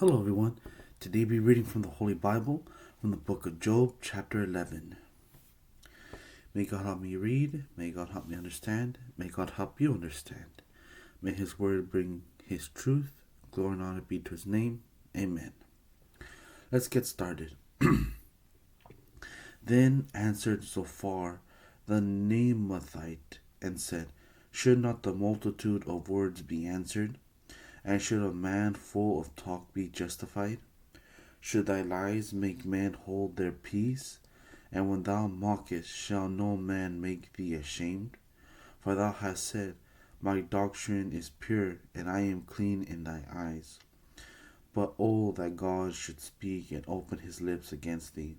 Hello, everyone. Today, we'll be reading from the Holy Bible from the book of Job, chapter 11. May God help me read. May God help me understand. May God help you understand. May His word bring His truth. Glory and honor be to His name. Amen. Let's get started. Then answered Zophar the Naamathite and said, Should not the multitude of words be answered? And should a man full of talk be justified? Should thy lies make men hold their peace? And when thou mockest, shall no man make thee ashamed? For thou hast said, My doctrine is pure, and I am clean in thy eyes. But oh, that God should speak and open his lips against thee,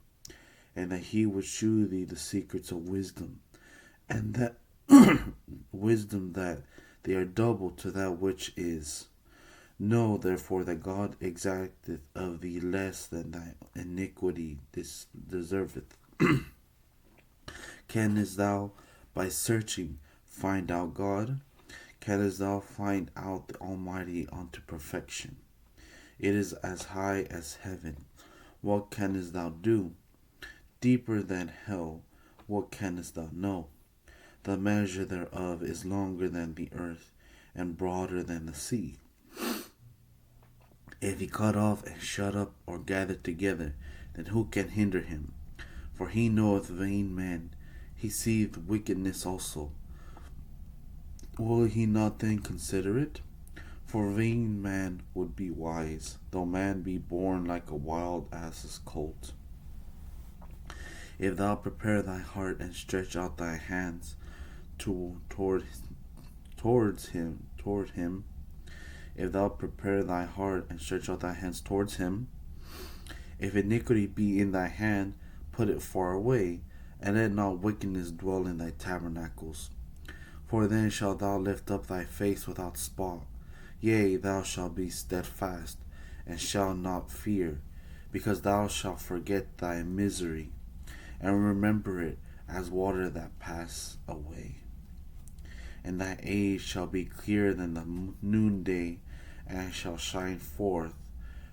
and that he would shew thee the secrets of wisdom, and that wisdom that they are double to that which is. Know therefore that God exacteth of thee less than thy iniquity deserveth. Canst thou by searching find out God? Canst thou find out the Almighty unto perfection? It is as high as heaven. What canst thou do? Deeper than hell. What canst thou know? The measure thereof is longer than the earth, and broader than the sea. If he cut off and shut up or gather together, then who can hinder him? For he knoweth vain men, he seeth wickedness also. Will he not then consider it? For vain man would be wise, though man be born like a wild ass's colt. If thou prepare thy heart and stretch out thy hands toward him, if thou prepare thy heart and stretch out thy hands towards him, if iniquity be in thy hand, put it far away, and let not wickedness dwell in thy tabernacles. For then shalt thou lift up thy face without spot, yea, thou shalt be steadfast, and shalt not fear, because thou shalt forget thy misery, and remember it as water that pass away. And thy age shall be clearer than the noonday, and shall shine forth.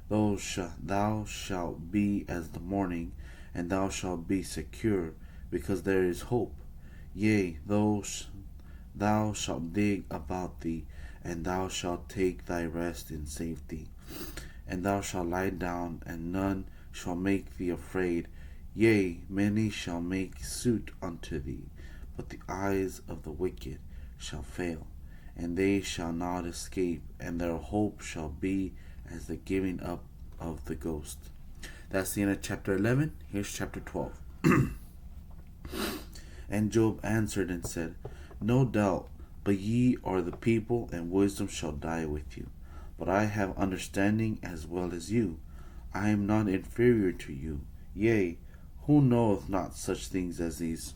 Thou shalt be as the morning, and thou shalt be secure, because there is hope. Yea, thou shalt dig about thee, and thou shalt take thy rest in safety. And thou shalt lie down, and none shall make thee afraid. Yea, many shall make suit unto thee, but the eyes of the wicked shall fail, and they shall not escape, and their hope shall be as the giving up of the ghost. That's the end of chapter 11. Here's chapter 12. And Job answered and said, No doubt, but ye are the people, and wisdom shall die with you. But I have understanding as well as you. I am not inferior to you. Yea, who knoweth not such things as these?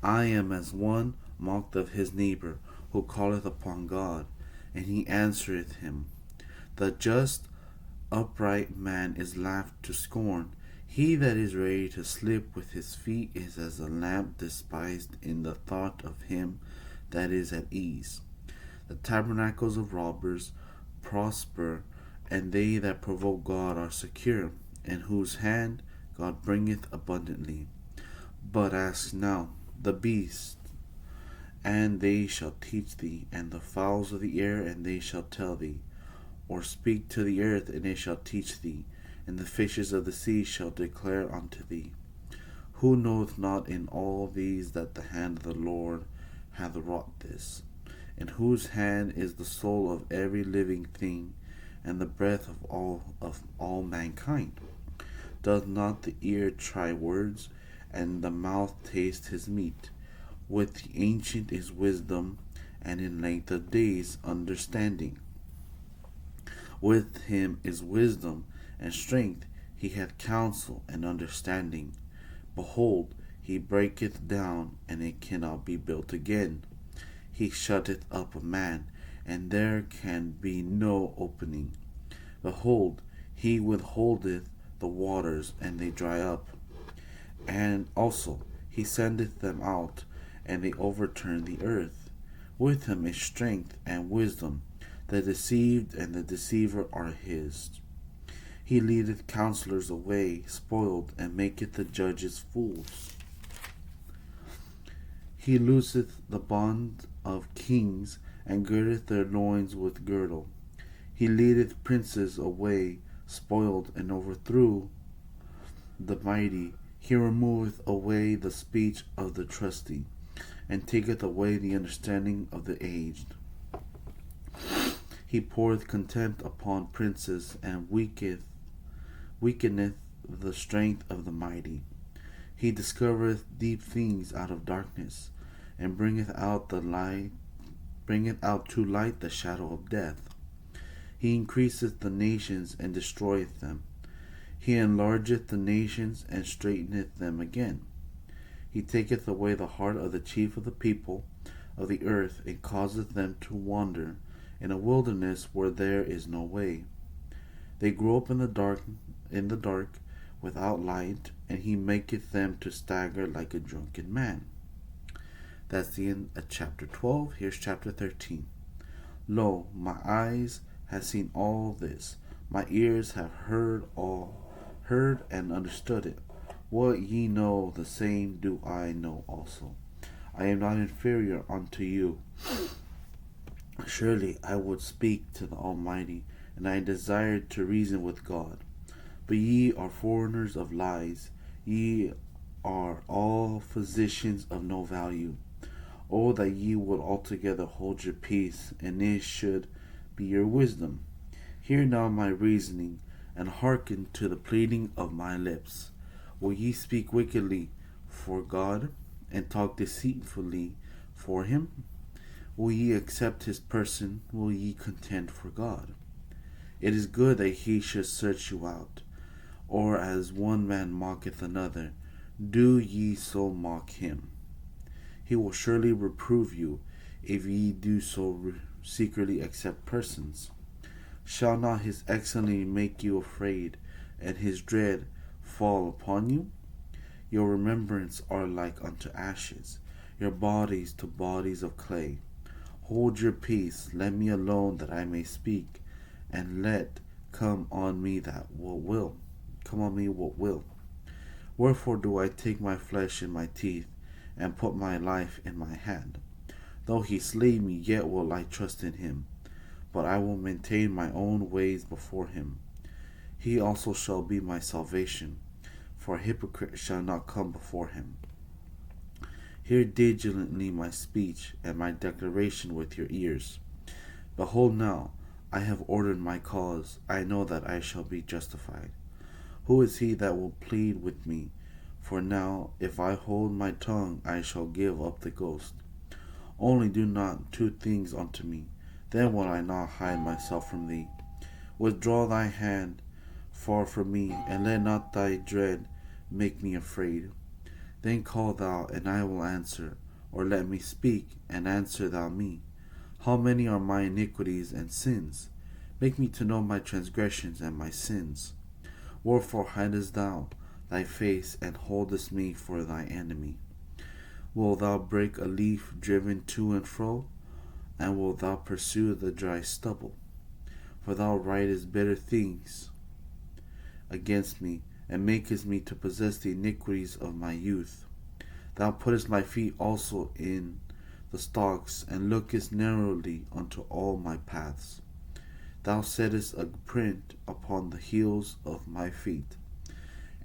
I am as one mocked of his neighbor, who calleth upon God, and he answereth him. The just, upright man is laughed to scorn. He that is ready to slip with his feet is as a lamp despised in the thought of him that is at ease. The tabernacles of robbers prosper, and they that provoke God are secure, in whose hand God bringeth abundantly. But ask now the beasts, and they shall teach thee, and the fowls of the air, and they shall tell thee. Or speak to the earth, and it shall teach thee, and the fishes of the sea shall declare unto thee. Who knoweth not in all these that the hand of the Lord hath wrought this? In whose hand is the soul of every living thing, and the breath of all mankind? Doth not the ear try words, and the mouth taste his meat? With the ancient is wisdom, and in length of days understanding. With him is wisdom and strength, he hath counsel and understanding. Behold, he breaketh down, and it cannot be built again. He shutteth up a man, and there can be no opening. Behold, he withholdeth the waters, and they dry up. And also he sendeth them out, and they overturn the earth. With him is strength and wisdom. The deceived and the deceiver are his. He leadeth counselors away spoiled, and maketh the judges fools. He looseth the bond of kings, and girdeth their loins with girdle. He leadeth princes away spoiled, and overthrew the mighty. He removeth away the speech of the trusty, and taketh away the understanding of the aged. He poureth contempt upon princes, and weakeneth the strength of the mighty. He discovereth deep things out of darkness, and bringeth out to light the shadow of death. He increaseth the nations, and destroyeth them. He enlargeth the nations, and straighteneth them again. He taketh away the heart of the chief of the people of the earth, and causeth them to wander in a wilderness where there is no way. They grow up in the dark, without light, and he maketh them to stagger like a drunken man. That's the end of chapter 12. Here's chapter 13. Lo, my eyes have seen all this, my ears have heard and understood it. What ye know, the same do I know also. I am not inferior unto you. Surely I would speak to the Almighty, and I desired to reason with God. But ye are foreigners of lies, ye are all physicians of no value. Oh, that ye would altogether hold your peace, and it should be your wisdom. Hear now my reasoning, and hearken to the pleading of my lips. Will ye speak wickedly for God, and talk deceitfully for him? Will ye accept his person? Will ye contend for God? It is good that he should search you out. Or as one man mocketh another, do ye so mock him. He will surely reprove you, if ye do so secretly accept persons. Shall not his excellency make you afraid, and his dread fall upon you? Your remembrance are like unto ashes, your bodies to bodies of clay. Hold your peace, let me alone that I may speak, and let come on me what will. Wherefore do I take my flesh in my teeth, and put my life in my hand? Though he slay me, yet will I trust in him, but I will maintain my own ways before him. He also shall be my salvation, for a hypocrite shall not come before him. Hear diligently my speech, and my declaration with your ears. Behold now, I have ordered my cause, I know that I shall be justified. Who is he that will plead with me? For now, if I hold my tongue, I shall give up the ghost. Only do not two things unto me, then will I not hide myself from thee. Withdraw thy hand far from me, and let not thy dread make me afraid. Then call thou, and I will answer, or let me speak, and answer thou me. How many are my iniquities and sins? Make me to know my transgressions and my sins. Wherefore hidest thou thy face, and holdest me for thy enemy? Wilt thou break a leaf driven to and fro? And wilt thou pursue the dry stubble? For thou writest bitter things against me, and makest me to possess the iniquities of my youth. Thou puttest my feet also in the stocks, and lookest narrowly unto all my paths. Thou settest a print upon the heels of my feet,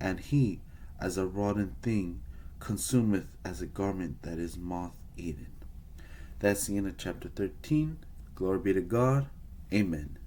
and he, as a rotten thing, consumeth as a garment that is moth-eaten. That's the end of chapter 13. Glory be to God. Amen.